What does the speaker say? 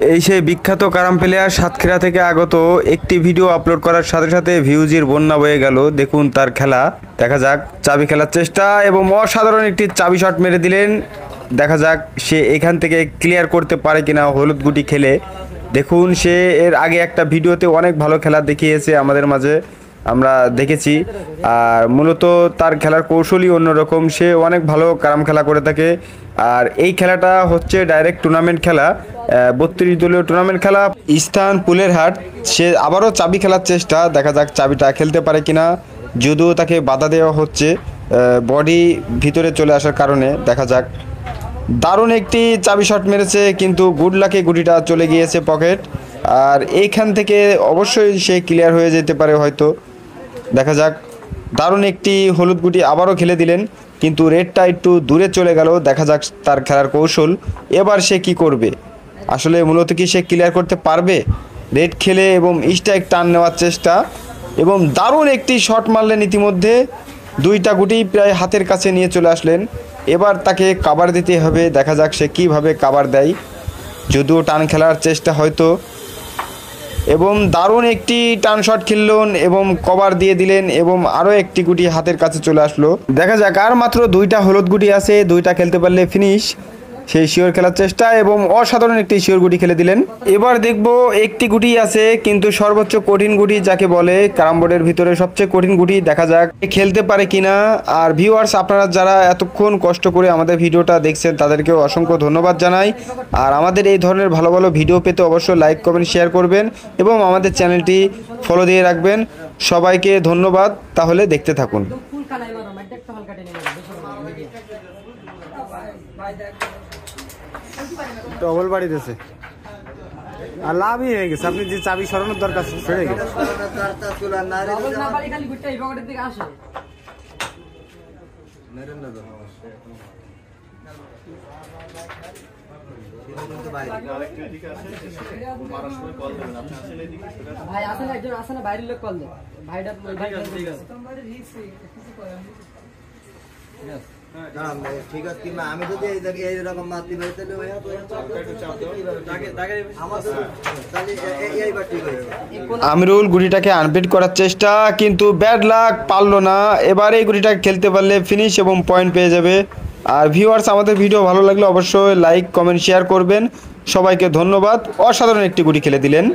এই সেই বিখ্যাত ক্যারাম প্লেয়ার সাতক্ষীরা থেকে আগত একটি ভিডিও আপলোড করার সাথে সাথে ভিউজের বন্যা বয়ে গেল। দেখুন তার খেলা, দেখা যাক। চাবি খেলার চেষ্টা এবং অসাধারণ একটি চাবি শট মেরে দিলেন। দেখা যাক সে এখান থেকে ক্লিয়ার করতে পারে কিনা হলুদ গুটি খেলে। দেখুন সে এর আগে একটা ভিডিওতে অনেক ভালো খেলা দেখিয়েছে আমাদের মাঝে, আমরা দেখেছি। আর মূলত তার খেলার কৌশলই অন্যরকম, সে অনেক ভালো ক্যারাম খেলা করে থাকে। আর এই খেলাটা হচ্ছে ডাইরেক্ট টুর্নামেন্ট খেলা, 32 দলীয় টুর্নামেন্ট খেলা, স্থান পুলের হাট। সে আবারও চাবি খেলার চেষ্টা, দেখা যাক চাবিটা খেলতে পারে কিনা। যদিও তাকে বাধা দেওয়া হচ্ছে বডি ভিতরে চলে আসার কারণে। দেখা যাক, দারুণ একটি চাবি শট মেরেছে, কিন্তু গুড লাকে গুটিটা চলে গিয়েছে পকেট। আর এইখান থেকে অবশ্যই সে ক্লিয়ার হয়ে যেতে পারে হয়তো। দেখা যাক, দারুণ একটি হলুদ গুটি আবারও খেলে দিলেন, কিন্তু রেডটা একটু দূরে চলে গেল। দেখা যাক তার খেলার কৌশল, এবার সে কি করবে। আসলে মূলত কি সে ক্লিয়ার করতে পারবে? রেড খেলে এবং স্ট্রাইক টান নেওয়ার চেষ্টা, এবং দারুণ একটি শট মারলেন। ইতিমধ্যে দুইটা গুটি প্রায় হাতের কাছে নিয়ে চলে আসলেন। এবার তাকে কাভার দিতে হবে, দেখা যাক সে কীভাবে কাভার দেয়। যদিও টান খেলার চেষ্টা হয়তো, এবং দারুণ একটি টান শট খেললেন এবং কভার দিয়ে দিলেন, এবং আরও একটি গুটি হাতের কাছে চলে আসলো। দেখা যাক, আর মাত্র দুইটা হলুদ গুটি আছে, দুইটা খেলতে পারলে ফিনিশ। সেই শিওর খেলার চেষ্টা এবং অসাধারণ একটি শিওর গুটি খেলে দিলেন। এবার দেখব একটি গুটি আছে, কিন্তু সর্বোচ্চ কঠিন গুটি যাকে বলে, ক্যারাম বোর্ডের ভিতরে সবচেয়ে কঠিন গুটি। দেখা যাক খেলতে পারে কিনা। আর ভিউয়ার্স, আপনারা যারা এতক্ষণ কষ্ট করে আমাদের ভিডিওটা দেখছেন তাদেরকেও অসংখ্য ধন্যবাদ জানাই। আর আমাদের এই ধরনের ভালো ভালো ভিডিও পেতে অবশ্যই লাইক কমেন্ট শেয়ার করবেন এবং আমাদের চ্যানেলটি ফলো দিয়ে রাখবেন। সবাইকে ধন্যবাদ। তাহলে দেখতে থাকুন। ডবল বাড়ি দিয়েছে আর লাভই হয়ে গেছে। আপনি যে চাবি সরানোর দরকার সরে গেছে। ভাই আসেন, একজন আসেন, বাইরের লোক কল দেন। ভাইটা ঠিক আছে, কিংবা আমি যদি এইরকম মাতৃ পারি তাহলে আমিরুল গুটিটাকে আনবিট করার চেষ্টা, কিন্তু ব্যাড লাক, পারলো না। এবার এই গুটিটাকে খেলতে পারলে ফিনিশ এবং পয়েন্ট পেয়ে যাবে। আর ভিউয়ার্স, আমাদের ভিডিও ভালো লাগলে অবশ্যই লাইক কমেন্ট শেয়ার করবেন। সবাইকে ধন্যবাদ। অসাধারণ একটি গুটি খেলে দিলেন।